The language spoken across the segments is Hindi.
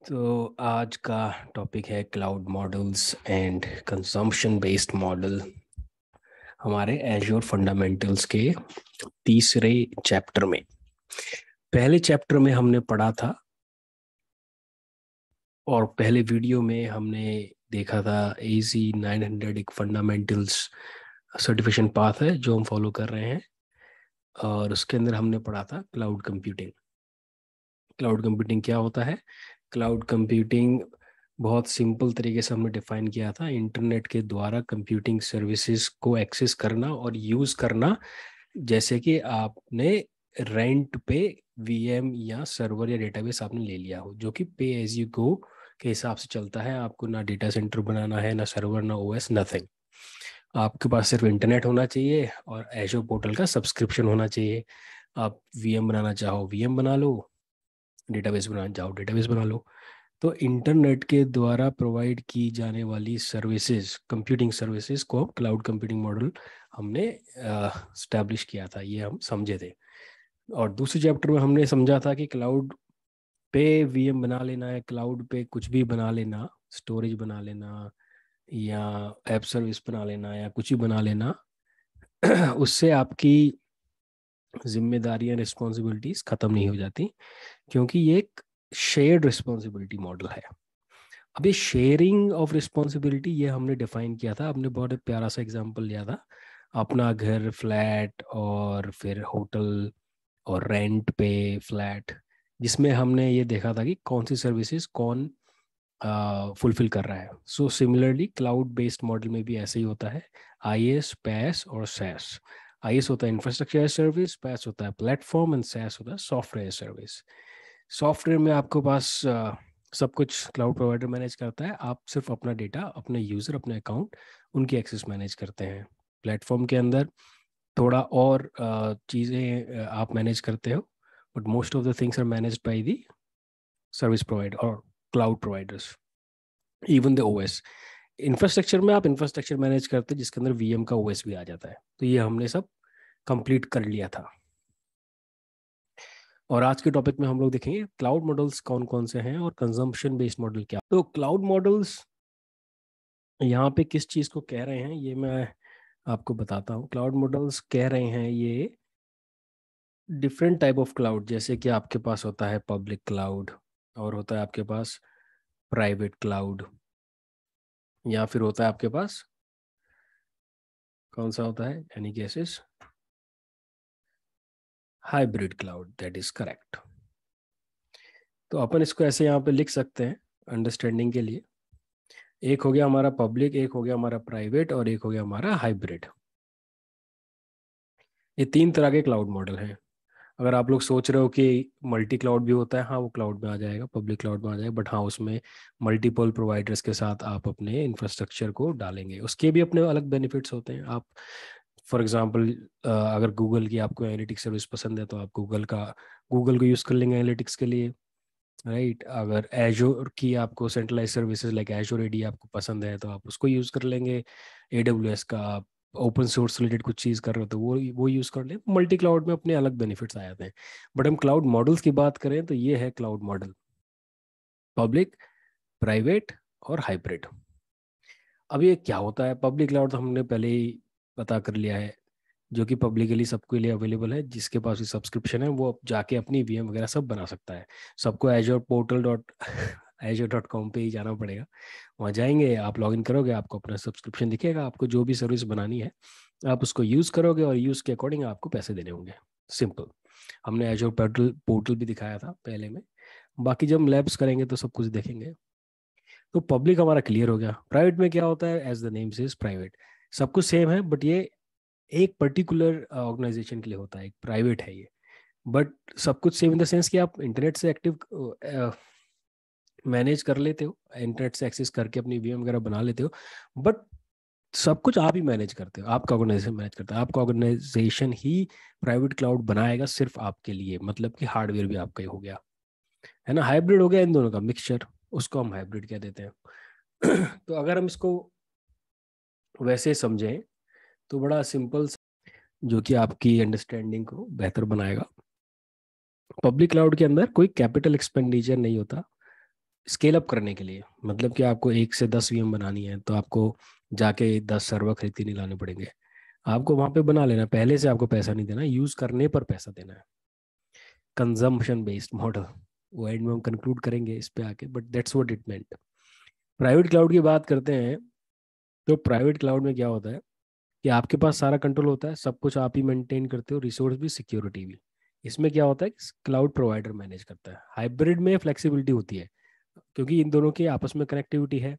तो आज का टॉपिक है cloud models and consumption based model हमारे एज्योर फंडामेंटल्स के तीसरे चैप्टर में। पहले चैप्टर में हमने पढ़ा था और पहले वीडियो में हमने देखा था AZ900 एक फंडामेंटल्स सर्टिफिकेशन पाथ है जो हम फॉलो कर रहे हैं, और उसके अंदर हमने पढ़ा था क्लाउड कंप्यूटिंग। क्लाउड कंप्यूटिंग क्या होता है? क्लाउड कंप्यूटिंग बहुत सिंपल तरीके से हमने डिफाइन किया था, इंटरनेट के द्वारा कंप्यूटिंग सर्विसेज को एक्सेस करना और यूज़ करना। जैसे कि आपने रेंट पे VM या सर्वर या डेटाबेस आपने ले लिया हो, जो कि पे एज यू गो के हिसाब से चलता है। आपको ना डेटा सेंटर बनाना है, ना सर्वर, ना OS, नथिंग। आपके पास सिर्फ इंटरनेट होना चाहिए और एजोर पोर्टल का सब्सक्रिप्शन होना चाहिए। आप VM बनाना चाहो VM बना लो, डेटाबेस बनाना चाहो डेटाबेस बना लो। तो इंटरनेट के द्वारा प्रोवाइड की जाने वाली सर्विसेज, कंप्यूटिंग सर्विसेज को क्लाउड कंप्यूटिंग मॉडल हमने स्टैब्लिश किया था, ये हम समझे थे। और दूसरे चैप्टर में हमने समझा था कि क्लाउड पे VM बना लेना है, क्लाउड पे कुछ भी बना लेना, स्टोरेज बना लेना या ऐप सर्विस बना लेना या कुछ ही बना लेना उससे आपकी जिम्मेदारियां, रिस्पॉन्सिबिलिटीज खत्म नहीं हो जाती, क्योंकि ये एक शेयर्ड रिस्पॉन्सिबिलिटी मॉडल है। अब ये शेयरिंग ऑफ रिस्पॉन्सिबिलिटी ये हमने डिफाइन किया था, आपने बहुत प्यारा सा एग्जांपल लिया था, अपना घर, फ्लैट और फिर होटल और रेंट पे फ्लैट, जिसमें हमने ये देखा था कि कौन सी सर्विसेज कौन फुलफिल कर रहा है। So similarly cloud based model में भी ऐसे ही होता है, IaaS, PaaS और SaaS। IaaS होता है इंफ्रास्ट्रक्चर एज सर्विस, PaaS होता है प्लेटफॉर्म एंड SaaS होता है सॉफ्टवेयर सर्विस। सॉफ्टवेयर में आपके पास सब कुछ क्लाउड प्रोवाइडर मैनेज करता है, आप सिर्फ अपना डेटा, अपने यूज़र, अपने अकाउंट, उनकी एक्सेस मैनेज करते हैं। प्लेटफॉर्म के अंदर थोड़ा और चीज़ें आप मैनेज करते हो, but most of the things are managed by the service provider और cloud providers. Even the OS, infrastructure में आप इंफ्रास्ट्रक्चर मैनेज करते हैं जिसके अंदर VM का OS भी आ जाता है। तो ये हमने सब कंप्लीट कर लिया था। और आज के टॉपिक में हम लोग देखेंगे क्लाउड मॉडल्स कौन कौन से हैं और कंजम्पशन बेस्ड मॉडल क्या। तो क्लाउड मॉडल्स यहाँ पे किस चीज़ को कह रहे हैं ये मैं आपको बताता हूँ। क्लाउड मॉडल्स कह रहे हैं ये डिफरेंट टाइप ऑफ क्लाउड, जैसे कि आपके पास होता है पब्लिक क्लाउड, और होता है आपके पास प्राइवेट क्लाउड, या फिर होता है आपके पास कौन सा होता है, any cases hybrid cloud, that is correct. तो अपन इसको ऐसे यहाँ पे लिख सकते हैं अंडरस्टैंडिंग के लिए। एक हो गया हमारा पब्लिक, एक हो गया हमारा प्राइवेट और एक हो गया हमारा हाइब्रिड। ये तीन तरह के क्लाउड मॉडल हैं। अगर आप लोग सोच रहे हो कि मल्टी क्लाउड भी होता है, हाँ वो क्लाउड में आ जाएगा, पब्लिक क्लाउड में आ जाएगा, बट हाँ उसमें मल्टीपल प्रोवाइडर्स के साथ आप अपने इंफ्रास्ट्रक्चर को डालेंगे, उसके भी अपने अलग बेनिफिट्स होते हैं। आप फॉर एग्जांपल अगर गूगल की आपको एनालिटिक्स सर्विस पसंद है तो आप गूगल को यूज़ कर लेंगे एनालिटिक्स के लिए, राइट। अगर एजोर की आपको centralize services like Azure AD आपको पसंद है तो आप उसको यूज़ कर लेंगे। AWS का आप ओपन सोर्स रिलेटेड कुछ चीज़ कर रहे हो तो वो यूज़ कर ले। मल्टी क्लाउड में अपने अलग बेनिफिट्स आ जाते हैं। बट हम क्लाउड मॉडल्स की बात करें तो ये है क्लाउड मॉडल, पब्लिक, प्राइवेट और हाइब्रिड। अब ये क्या होता है? पब्लिक क्लाउड तो हमने पहले ही पता कर लिया है, जो कि पब्लिकली सबके लिए अवेलेबल है, जिसके पास भी सब्सक्रिप्शन है वो अब जाके अपनी VM वगैरह सब बना सकता है। सबको azure.com पे ही जाना पड़ेगा। वहाँ जाएंगे, आप लॉगिन करोगे, आपको अपना सब्सक्रिप्शन दिखेगा, आपको जो भी सर्विस बनानी है आप उसको यूज़ करोगे और यूज़ के अकॉर्डिंग आपको पैसे देने होंगे। सिंपल। हमने एजोर पोर्टल पोर्टल भी दिखाया था पहले में, बाकी जब हम लैब्स करेंगे तो सब कुछ देखेंगे। तो पब्लिक हमारा क्लियर हो गया। प्राइवेट में क्या होता है? As the name says private, सब कुछ सेम है, बट ये एक पर्टिकुलर ऑर्गेनाइजेशन के लिए होता है, एक प्राइवेट है ये। बट सब कुछ सेम इन द सेंस कि आप इंटरनेट से एक्टिव मैनेज कर लेते हो, इंटरनेट से एक्सेस करके अपनी VM वगैरह बना लेते हो, बट सब कुछ आप ही मैनेज करते हो, आपका ऑर्गेनाइजेशन मैनेज करता है। आपका ऑर्गेनाइजेशन ही प्राइवेट क्लाउड बनाएगा सिर्फ आपके लिए, मतलब कि हार्डवेयर भी आपका ही हो गया, है ना। हाइब्रिड हो गया इन दोनों का मिक्सचर, उसको हम हाइब्रिड कह देते हैं। तो अगर हम इसको वैसे समझें तो बड़ा सिंपल, जो कि आपकी अंडरस्टैंडिंग को बेहतर बनाएगा। पब्लिक क्लाउड के अंदर कोई कैपिटल एक्सपेंडिचर नहीं होता, स्केल अप करने के लिए, मतलब कि आपको 1 से 10 VM बनानी है तो आपको जाके 10 सर्वर खरीद के नहीं लाने पड़ेंगे, आपको वहाँ पे बना लेना, पहले से आपको पैसा नहीं देना, यूज़ करने पर पैसा देना है। कंजम्पशन बेस्ड मॉडल, वो एंड में हम कंक्लूड करेंगे इस पे आके, but that's what it meant. Private cloud की बात करते हैं, तो प्राइवेट क्लाउड में क्या होता है कि आपके पास सारा कंट्रोल होता है, सब कुछ आप ही मेंटेन करते हो, रिसोर्स भी, सिक्योरिटी भी। इसमें क्या होता है कि क्लाउड प्रोवाइडर मैनेज करता है। हाइब्रिड में फ्लेक्सिबिलिटी होती है, क्योंकि इन दोनों की आपस में कनेक्टिविटी है।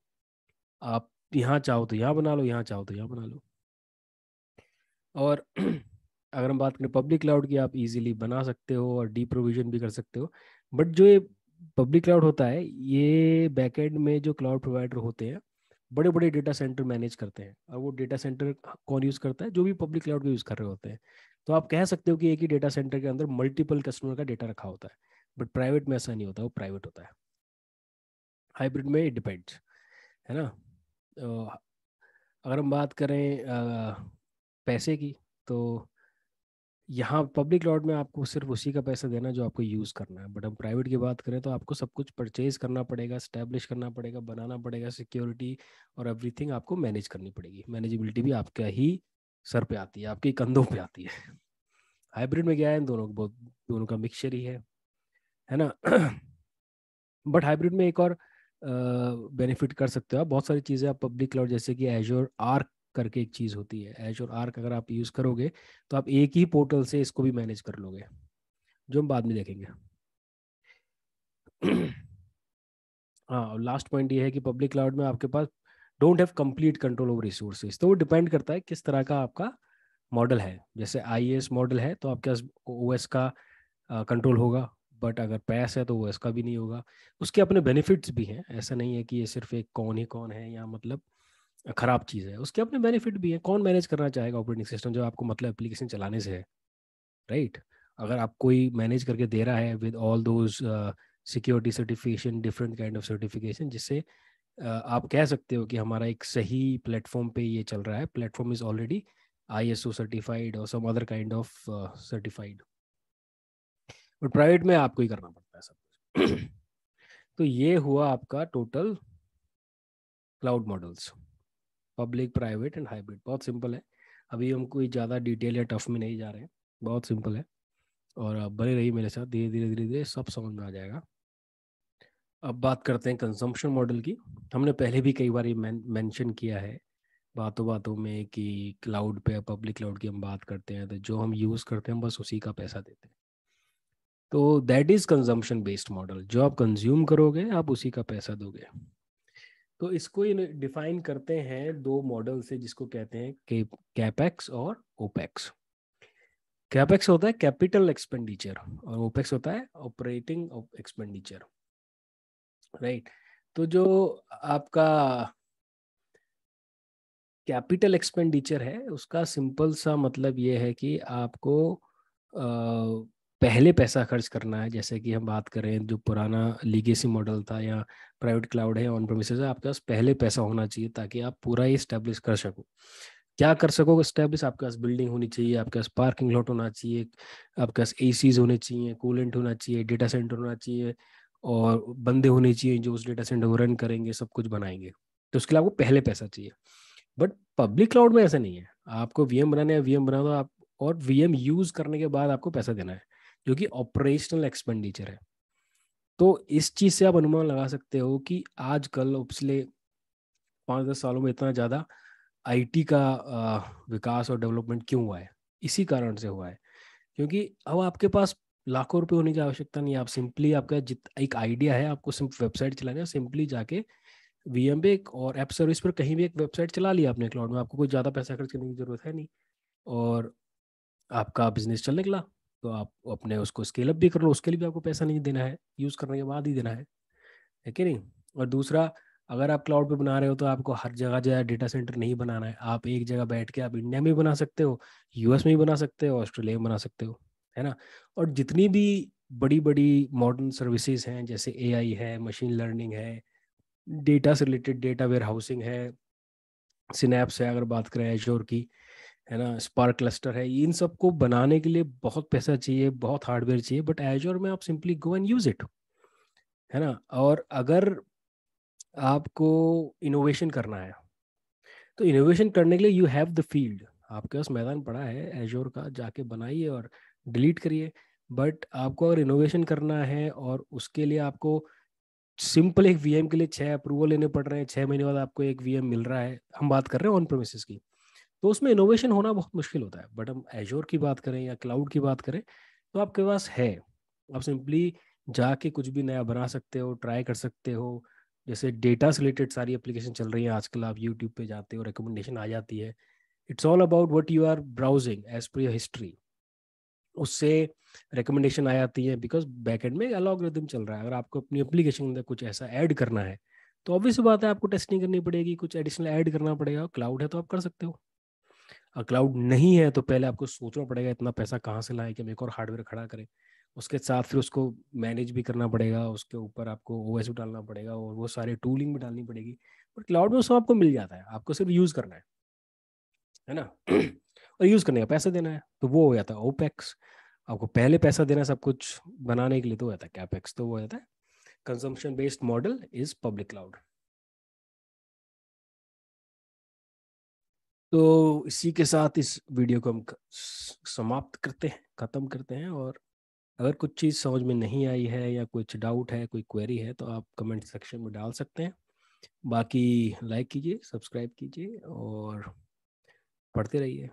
आप यहाँ चाहो तो यहाँ बना लो, यहाँ चाहो तो यहाँ बना लो। और अगर हम बात करें पब्लिक क्लाउड की, आप इजीली बना सकते हो और डी प्रोविजन भी कर सकते हो। बट जो ये पब्लिक क्लाउड होता है, ये बैकएंड में जो क्लाउड प्रोवाइडर होते हैं, बड़े बड़े डेटा सेंटर मैनेज करते हैं। और वो डेटा सेंटर कौन यूज़ करता है? जो भी पब्लिक क्लाउड को यूज़ कर रहे होते हैं। तो आप कह सकते हो कि एक ही डेटा सेंटर के अंदर मल्टीपल कस्टमर का डेटा रखा होता है। बट प्राइवेट में ऐसा नहीं होता, वो प्राइवेट होता है। हाइब्रिड में डिपेंड्स, है ना। अ, अगर हम बात करें पैसे की, तो यहाँ पब्लिक क्लाउड में आपको सिर्फ उसी का पैसा देना है जो आपको यूज़ करना है। बट हम प्राइवेट की बात करें तो आपको सब कुछ परचेज करना पड़ेगा, स्टैब्लिश करना पड़ेगा, बनाना पड़ेगा, सिक्योरिटी और एवरीथिंग आपको मैनेज करनी पड़ेगी। मैनेजेबिलिटी भी आपका ही सर पे आती है, आपके कंधों पे आती है। हाइब्रिड में क्या है, इन दोनों दोनों का मिक्सचर ही है ना। बट हाइब्रिड में एक और बेनिफिट कर सकते हो आप, बहुत सारी चीज़ें आप पब्लिक क्लाउड, जैसे कि एजोर आर्क करके एक चीज़ होती है। एजोर आर्क अगर आप यूज़ करोगे तो आप एक ही पोर्टल से इसको भी मैनेज कर लोगे, जो हम बाद में देखेंगे। हाँ, और लास्ट पॉइंट ये है कि पब्लिक क्लाउड में आपके पास don't have complete control over resources. तो वो डिपेंड करता है किस तरह का आपका मॉडल है। जैसे IaaS मॉडल है तो आपके पास OS का कंट्रोल होगा, बट अगर पैस है तो OS का भी नहीं होगा। उसके अपने बेनिफिट्स भी हैं, ऐसा नहीं है कि ये सिर्फ एक कौन ही कौन है या मतलब खराब चीज़ है। उसके अपने बेनिफिट भी हैं। कौन मैनेज करना चाहेगा ऑपरेटिंग सिस्टम जब आपको मतलब एप्लीकेशन चलाने से है, राइट। अगर आप कोई मैनेज करके दे रहा है with all those security certification, different kind of certification, जिससे आप कह सकते हो कि हमारा एक सही प्लेटफॉर्म पे ये चल रहा है, platform is already ISO certified और some other kind of certified. और प्राइवेट में आपको ही करना पड़ता है सब कुछ। तो ये हुआ आपका total cloud models, public, private and hybrid. बहुत सिंपल है, अभी हम कोई ज़्यादा डिटेल या टफ में नहीं जा रहे हैं, बहुत सिंपल है। और आप बने रहिए मेरे साथ, धीरे धीरे धीरे धीरे सब समझ में आ जाएगा। अब बात करते हैं कंजम्पशन मॉडल की। हमने पहले भी कई बार ये मेंशन किया है बातों बातों में कि क्लाउड पे, पब्लिक क्लाउड की हम बात करते हैं तो जो हम यूज़ करते हैं बस उसी का पैसा देते हैं। तो that is consumption based model, जो आप कंज्यूम करोगे आप उसी का पैसा दोगे। तो इसको डिफाइन करते हैं दो मॉडल से, जिसको कहते हैं कैपेक्स और ओपेक्स। कैपेक्स होता है कैपिटल एक्सपेंडिचर और ओपेक्स होता है ऑपरेटिंग एक्सपेंडिचर, राइट। तो जो आपका कैपिटल एक्सपेंडिचर है उसका सिंपल सा मतलब ये है कि आपको पहले पैसा खर्च करना है। जैसे कि हम बात करें जो पुराना लीगेसी मॉडल था या प्राइवेट क्लाउड है, ऑन प्रेमिसेस है, आपके पास पहले पैसा होना चाहिए ताकि आप पूरा ही स्टैब्लिश कर सको। क्या कर सकोगे स्टैब्लिश? आपके पास बिल्डिंग होनी चाहिए, आपके पास पार्किंग लॉट होना चाहिए, आपके पास ACs होने चाहिए, कूलेंट होना चाहिए, डेटा सेंटर होना चाहिए, और बंदे होने चाहिए जो उस डेटा सेंटर को रन करेंगे, सब कुछ बनाएंगे। तो उसके लिए आपको पहले पैसा चाहिए। बट पब्लिक क्लाउड में ऐसा नहीं है। आपको VM बनाने है, VM बना दो आप, और VM यूज करने के बाद आपको पैसा देना है, जो कि ऑपरेशनल एक्सपेंडिचर है। तो इस चीज से आप अनुमान लगा सकते हो कि आजकल पिछले 5-10 सालों में इतना ज़्यादा IT का विकास और डेवलपमेंट क्यों हुआ है? इसी कारण से हुआ है, क्योंकि अब आपके पास लाखों रुपए होने की आवश्यकता नहीं है। आप सिंपली, आपका जित एक आइडिया है, आपको सिर्फ वेबसाइट चलाना है, सिंपली जाके VM पे एक और ऐप सर्विस पर कहीं भी एक वेबसाइट चला लिया आपने क्लाउड में, आपको कोई ज़्यादा पैसा खर्च करने की जरूरत है नहीं, और आपका बिजनेस चलने निकला। तो आप अपने उसको स्केल अप भी कर लो, उसके लिए भी आपको पैसा नहीं देना है, यूज़ करने के बाद ही देना है कि नहीं। और दूसरा, अगर आप क्लाउड पे बना रहे हो तो आपको हर जगह जो है डेटा सेंटर नहीं बनाना है। आप एक जगह बैठ के आप इंडिया में भी बना सकते हो, US में भी बना सकते हो, ऑस्ट्रेलिया में बना सकते हो, है ना। और जितनी भी बड़ी बड़ी मॉडर्न सर्विसेज हैं, जैसे AI है, मशीन लर्निंग है, डेटा से रिलेटेड डेटा वेयर हाउसिंग है, सिनैप्स है, अगर बात करें एश्योर की, है ना, स्पार्क क्लस्टर है, इन सब को बनाने के लिए बहुत पैसा चाहिए, बहुत हार्डवेयर चाहिए। बट एश्योर में आप simply go and use it. है ना। और अगर आपको इनोवेशन करना है तो इनोवेशन करने के लिए यू हैव द फील्ड, आपके पास मैदान पड़ा है एजोर का, जाके बनाइए और डिलीट करिए। बट आपको अगर इनोवेशन करना है और उसके लिए आपको सिंपल एक वीएम के लिए 6 अप्रूवल लेने पड़ रहे हैं, 6 महीने बाद आपको एक वीएम मिल रहा है, हम बात कर रहे हैं ऑन प्रेमिसेस की, तो उसमें इनोवेशन होना बहुत मुश्किल होता है। बट हम एजोर की बात करें या क्लाउड की बात करें तो आपके पास है, आप सिंपली जाके कुछ भी नया बना सकते हो, ट्राई कर सकते हो। जैसे डेटा से रिलेटेड सारी एप्लीकेशन चल रही है आजकल, आप यूट्यूब पे जाते हो रिकमेंडेशन आ जाती है। It's all about what you are browsing as per your history, उससे रिकमेंडेशन आ जाती है, बिकॉज बैकएंड में एल्गोरिथम चल रहा है। अगर आपको अपनी एप्लीकेशन के अंदर कुछ ऐसा ऐड करना है तो ऑब्वियस बात है आपको टेस्टिंग करनी पड़ेगी, कुछ एडिशनल ऐड करना पड़ेगा। क्लाउड है तो आप कर सकते हो, और क्लाउड नहीं है तो पहले आपको सोचना पड़ेगा इतना पैसा कहाँ से लाएं कि हम एक और हार्डवेयर खड़ा करें, उसके साथ फिर उसको मैनेज भी करना पड़ेगा, उसके ऊपर आपको ओएस भी डालना पड़ेगा और वो सारे टूलिंग भी डालनी पड़ेगी। पर क्लाउड में सब आपको मिल जाता है, आपको सिर्फ यूज़ करना है ना। और यूज़ करने का पैसा देना है, तो वो हो जाता है ओपेक्स। आपको पहले पैसा देना है सब कुछ बनाने के लिए, तो हो जाता है कैपेक्स, तो वो हो जाता है consumption based model is public cloud. तो इसी के साथ इस वीडियो को हम समाप्त करते हैं, ख़त्म करते हैं। और अगर कुछ चीज़ समझ में नहीं आई है या कुछ डाउट है, कोई क्वेरी है, तो आप कमेंट सेक्शन में डाल सकते हैं। बाकी लाइक कीजिए, सब्सक्राइब कीजिए और पढ़ते रहिए।